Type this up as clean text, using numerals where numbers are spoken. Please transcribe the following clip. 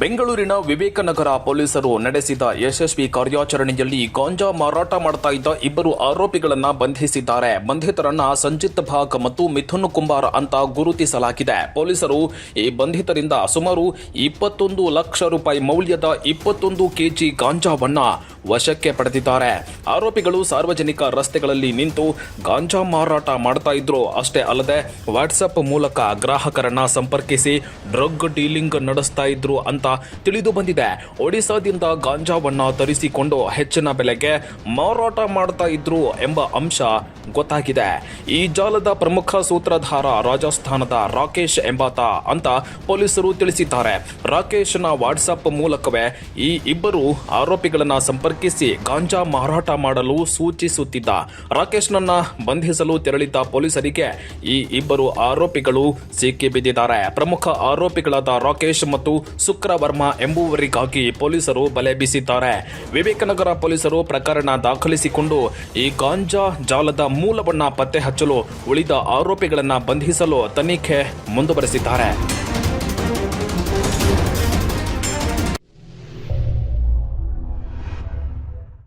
ಬೆಂಗಳೂರಿನ ವಿವೇಕನಗರ ಪೊಲೀಸರು ನಡೆಸಿದ ಯಶಸ್ವಿ ಕಾರ್ಯಾಚರಣೆಯಲ್ಲಿ ಗಾಂಜಾ ಮಾರಾಟ ಮಾಡ್ತಾ ಇದ್ದ ಇಬ್ಬರು ಆರೋಪಿಗಳನ್ನ ಬಂಧಿಸಿದ್ದಾರೆ. ಬಂಧಿತರನ್ನ ಸಂಜಿತ್ ಭಾಗ್ ಮತ್ತು ಮಿಥುನ್ ಕುಂಬಾರ್ ಅಂತ ಗುರುತಿಸಲಾಗಿದೆ. ಪೊಲೀಸರು ಈ ಬಂಧಿತರಿಂದ ಸುಮಾರು 21 ಲಕ್ಷ ರೂಪಾಯಿ ಮೌಲ್ಯದ 21 ಕೆಜಿ ಗಾಂಜಾವನ್ನ ವಶಕ್ಕೆ ಪಡೆದಿದ್ದಾರೆ. ಆರೋಪಿಗಳು ಸಾರ್ವಜನಿಕ ರಸ್ತೆಗಳಲ್ಲಿ ನಿಂತು ಗಾಂಜಾ ಮಾರಾಟ ಮಾಡ್ತಾ ಇದ್ರು. ಅಷ್ಟೇ ಅಲ್ಲದೆ ವಾಟ್ಸ್ಆಪ್ ಮೂಲಕ ಗ್ರಾಹಕರನ್ನ ಸಂಪರ್ಕಿಸಿ ಡ್ರಗ್ ಡೀಲಿಂಗ್ ನಡೆಸ್ತಾ ಇದ್ರು ಅಂತ ತಿಳಿದು ಬಂದಿದೆ. ಒಡಿಶಾದಿಂದ ಗಾಂಜಾವನ್ನ ತರಿಸಿಕೊಂಡು ಹೆಚ್ಚಿನ ಬೆಲೆಗೆ ಮಾರಾಟ ಮಾಡ್ತಾ ಇದ್ರು ಎಂಬ ಅಂಶ ಗೊತ್ತಾಗಿದೆ. ಈ ಜಾಲದ ಪ್ರಮುಖ ಸೂತ್ರಧಾರ ರಾಜಸ್ಥಾನದ ರಾಕೇಶ್ ಎಂಬಾತ ಅಂತ ಪೊಲೀಸರು ತಿಳಿಸಿದ್ದಾರೆ. ರಾಕೇಶ್ನ ವಾಟ್ಸ್ಆಪ್ ಮೂಲಕವೇ ಈ ಇಬ್ಬರು ಆರೋಪಿಗಳನ್ನ ಸಂಪರ್ಕಿಸಿ ಗಾಂಜಾ ಮಾರಾಟ ಮಾಡಲು ಸೂಚಿಸುತ್ತಿದ್ದ. ರಾಕೇಶ್ನನ್ನ ಬಂಧಿಸಲು ತೆರಳಿದ್ದ ಪೊಲೀಸರಿಗೆ ಈ ಇಬ್ಬರು ಆರೋಪಿಗಳು ಸಿಕ್ಕಿಬಿದ್ದಿದ್ದಾರೆ. ಪ್ರಮುಖ ಆರೋಪಿಗಳಾದ ರಾಕೇಶ್ ಮತ್ತು ಶುಕ್ರವರ್ಮ ಎಂಬುವರಿಗಾಗಿ ಪೊಲೀಸರು ಬಲೆ ಬೀಸಿದ್ದಾರೆ. ವಿವೇಕನಗರ ಪೊಲೀಸರು ಪ್ರಕರಣ ದಾಖಲಿಸಿಕೊಂಡು ಈ ಗಾಂಜಾ ಜಾಲದ ಮೂಲವನ್ನ ಪತ್ತೆ ಹಚ್ಚಲು ಉಳಿದ ಆರೋಪಿಗಳನ್ನ ಬಂಧಿಸಲು ತನಿಖೆ ಮುಂದುವರೆಸಿದ್ದಾರೆ.